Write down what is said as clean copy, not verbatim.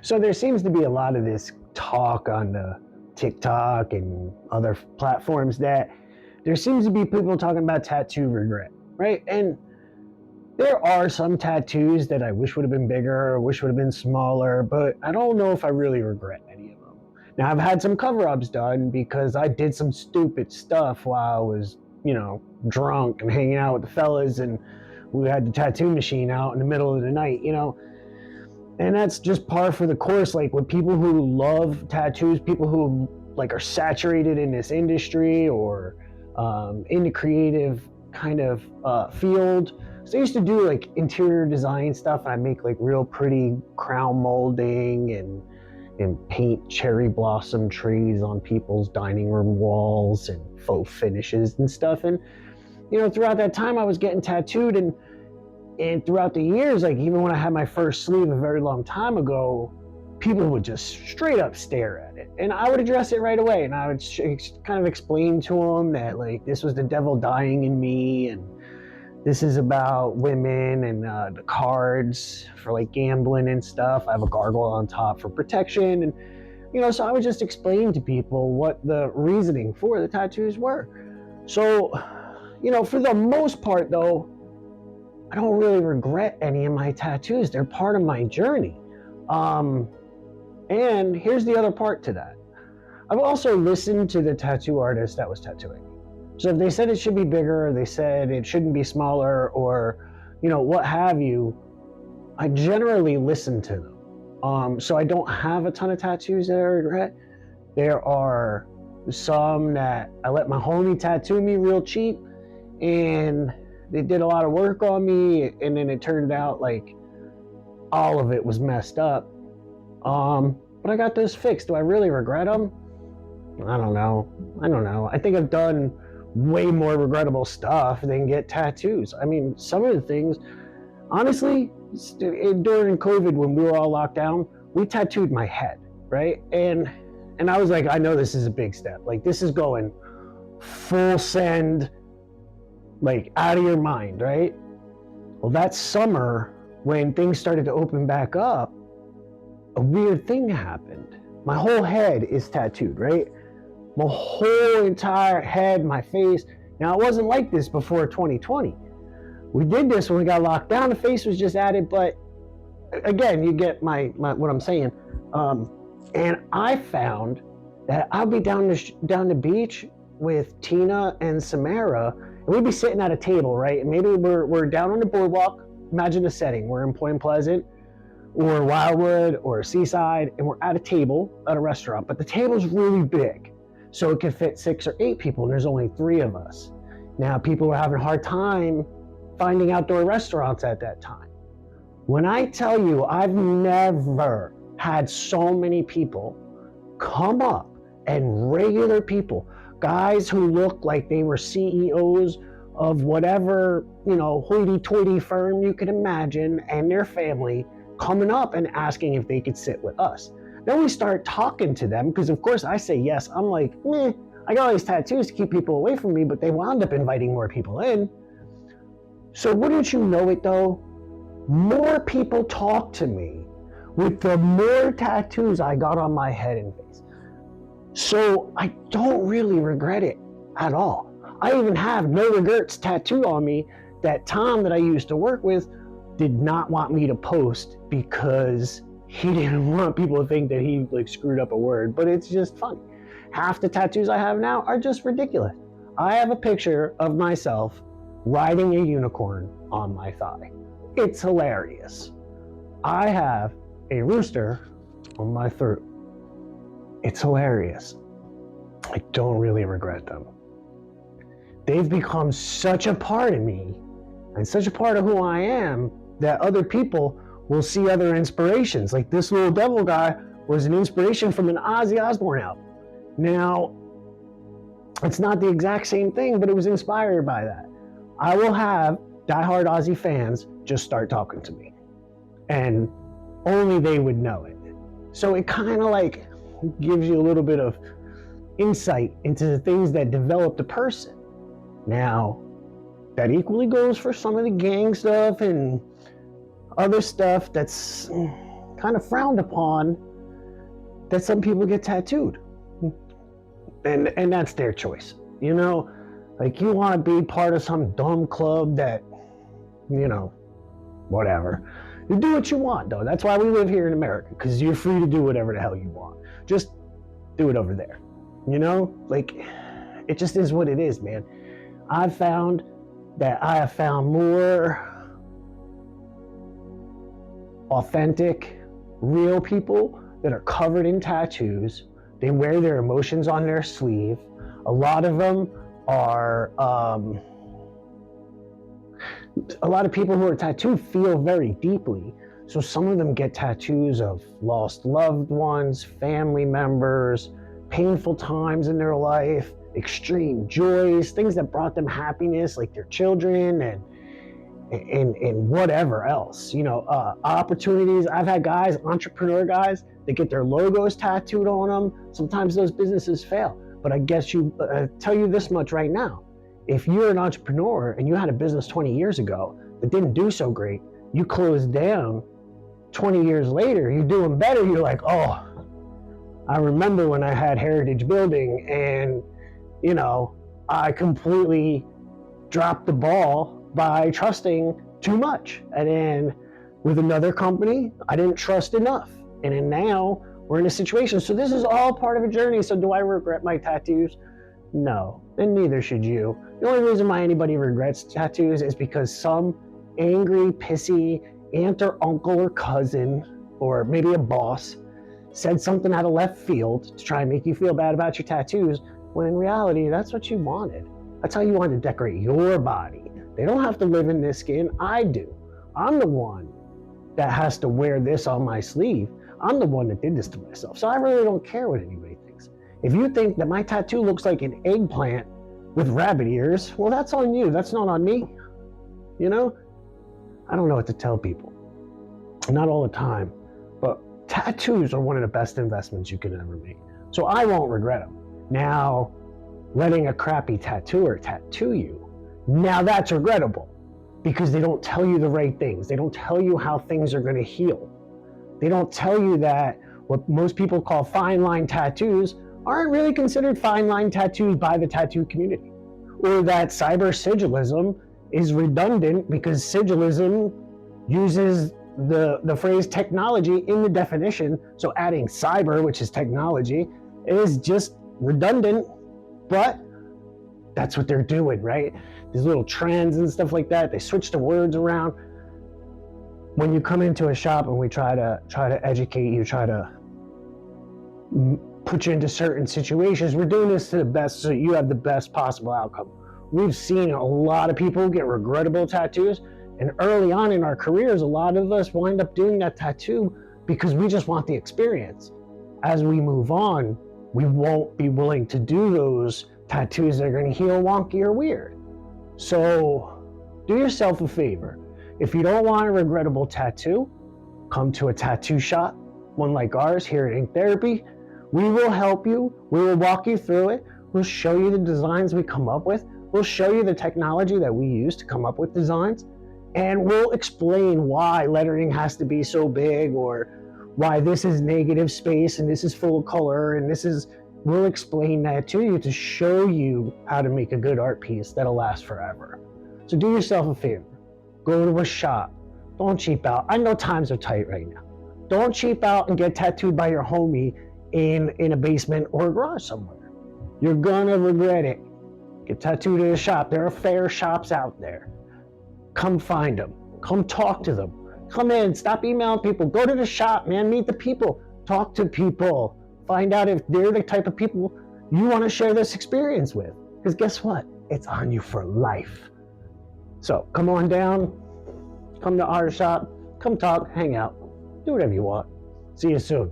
So there seems to be a lot of this talk on the TikTok and other platforms that there seems to be people talking about tattoo regret, right? And there are some tattoos that I wish would have been bigger, or wish would have been smaller, but I don't know if I really regret any of them. Now, I've had some cover-ups done because I did some stupid stuff while I was, drunk and hanging out with the fellas, and we had the tattoo machine out in the middle of the night, and that's just par for the course. Like with people who love tattoos, people who are saturated in this industry or in the creative kind of field. So I used to do like interior design stuff, and I make like real pretty crown molding and paint cherry blossom trees on people's dining room walls and faux finishes and stuff. And throughout that time I was getting tattooed, and throughout the years, like even when I had my first sleeve a very long time ago, people would just straight up stare at it, and I would address it right away, and I would kind of explain to them that like this was the devil dying in me, and this is about women and the cards for like gambling and stuff. I have a gargoyle on top for protection, and so I would just explain to people what the reasoning for the tattoos were. So, for the most part though, I don't really regret any of my tattoos. They're part of my journey. And here's the other part to that. I've also listened to the tattoo artist that was tattooing me. So if they said it should be bigger, or they said it shouldn't be smaller, or, what have you, I generally listen to them. So I don't have a ton of tattoos that I regret. There are some that I let my homie tattoo me real cheap, and they did a lot of work on me, and then it turned out like all of it was messed up. But I got those fixed. Do I really regret them? I don't know. I think I've done way more regrettable stuff than get tattoos. I mean, some of the things, honestly, during COVID when we were all locked down, we tattooed my head, right? And I was like, I know this is a big step. Like this is going full send, like out of your mind, right? Well, that summer when things started to open back up, a weird thing happened. My whole head is tattooed, right? My whole entire head, my face. Now, it wasn't like this before 2020. We did this when we got locked down. The face was just added, but again, you get my what I'm saying. And I found that I'll be down the beach with Tina and Samara, and we'd be sitting at a table, right? And maybe we're down on the boardwalk. Imagine the setting. We're in Point Pleasant or Wildwood or Seaside, and we're at a table at a restaurant, but the table's really big. So it could fit 6 or 8 people, and there's only 3 of us. Now, people were having a hard time finding outdoor restaurants at that time. When I tell you, I've never had so many people come up, and regular people, guys who look like they were CEOs of whatever, hoity-toity firm you could imagine, and their family coming up and asking if they could sit with us. Then we start talking to them, because of course I say yes. I'm like, I got all these tattoos to keep people away from me, but they wound up inviting more people in. So wouldn't you know it though, more people talk to me with the more tattoos I got on my head and face. So I don't really regret it at all. I even have no regrets tattoo on me that Tom that I used to work with did not want me to post because he didn't want people to think that he screwed up a word, but it's just funny. Half the tattoos I have now are just ridiculous. I have a picture of myself riding a unicorn on my thigh. It's hilarious. I have a rooster on my throat. It's hilarious. I don't really regret them. They've become such a part of me and such a part of who I am that other people will see other inspirations. Like this little devil guy was an inspiration from an Ozzy Osbourne album. Now, it's not the exact same thing, but it was inspired by that. I will have diehard Ozzy fans just start talking to me, and only they would know it. So it kind of gives you a little bit of insight into the things that develop the person. Now, that equally goes for some of the gang stuff and other stuff that's kind kind of frowned upon that some people get tattooed. And that's their choice. You know, like you want to be part of some dumb club that, you know, whatever. You do what you want, though. That's why we live here in America, because you're free to do whatever the hell you want. Just do it over there. You know, like, it just is what it is, man. I've found that I have found more authentic, real people that are covered in tattoos. They wear their emotions on their sleeve. A lot of them are, a lot of people who are tattooed feel very deeply. So some of them get tattoos of lost loved ones, family members, painful times in their life, extreme joys, things that brought them happiness, like their children and whatever else. You know, opportunities. I've had guys, entrepreneur guys, that get their logos tattooed on them. Sometimes those businesses fail. But I guess tell you this much right now. If you're an entrepreneur and you had a business 20 years ago that didn't do so great, you closed down 20 years later, you're doing better, you're like, oh, I remember when I had Heritage Building and, you know, I completely dropped the ball by trusting too much. And then with another company, I didn't trust enough. And then now we're in a situation. So this is all part of a journey. So do I regret my tattoos? No, and neither should you. The only reason why anybody regrets tattoos is because some angry, pissy aunt or uncle or cousin, or maybe a boss, said something out of left field to try and make you feel bad about your tattoos, when in reality, that's what you wanted. That's how you wanted to decorate your body. They don't have to live in this skin. I do. I'm the one that has to wear this on my sleeve. I'm the one that did this to myself. So I really don't care what anybody thinks. If you think that my tattoo looks like an eggplant with rabbit ears, well, that's on you. That's not on me. You know? I don't know what to tell people. Not all the time. But tattoos are one of the best investments you can ever make. So I won't regret them. Now, letting a crappy tattooer tattoo you, now that's regrettable. Because they don't tell you the right things. They don't tell you how things are going to heal. They don't tell you that what most people call fine line tattoos aren't really considered fine line tattoos by the tattoo community. Or that cyber sigilism is redundant because sigilism uses the phrase technology in the definition. So adding cyber, which is technology, is just redundant, but that's what they're doing, right? These little trends and stuff like that, they switch the words around. When you come into a shop and we try to educate you, try to put you into certain situations, we're doing this to the best so you have the best possible outcome. We've seen a lot of people get regrettable tattoos, and early on in our careers, a lot of us wind up doing that tattoo because we just want the experience. As we move on, we won't be willing to do those tattoos that are going to heal wonky or weird. So do yourself a favor. If you don't want a regrettable tattoo, come to a tattoo shop, one like ours here at Ink Therapy. We will help you. We will walk you through it. We'll show you the designs we come up with. We'll show you the technology that we use to come up with designs. And we'll explain why lettering has to be so big, or why this is negative space and this is full of color and this is, we'll explain that to you to show you how to make a good art piece that'll last forever. So do yourself a favor. Go to a shop. Don't cheap out. I know times are tight right now. Don't cheap out and get tattooed by your homie in a basement or a garage somewhere. You're gonna regret it. Get tattooed at a shop. There are fair shops out there. Come find them. Come talk to them. Come in. Stop emailing people. Go to the shop, man. Meet the people. Talk to people. Find out if they're the type of people you want to share this experience with. Because guess what? It's on you for life. So come on down. Come to our shop. Come talk. Hang out. Do whatever you want. See you soon.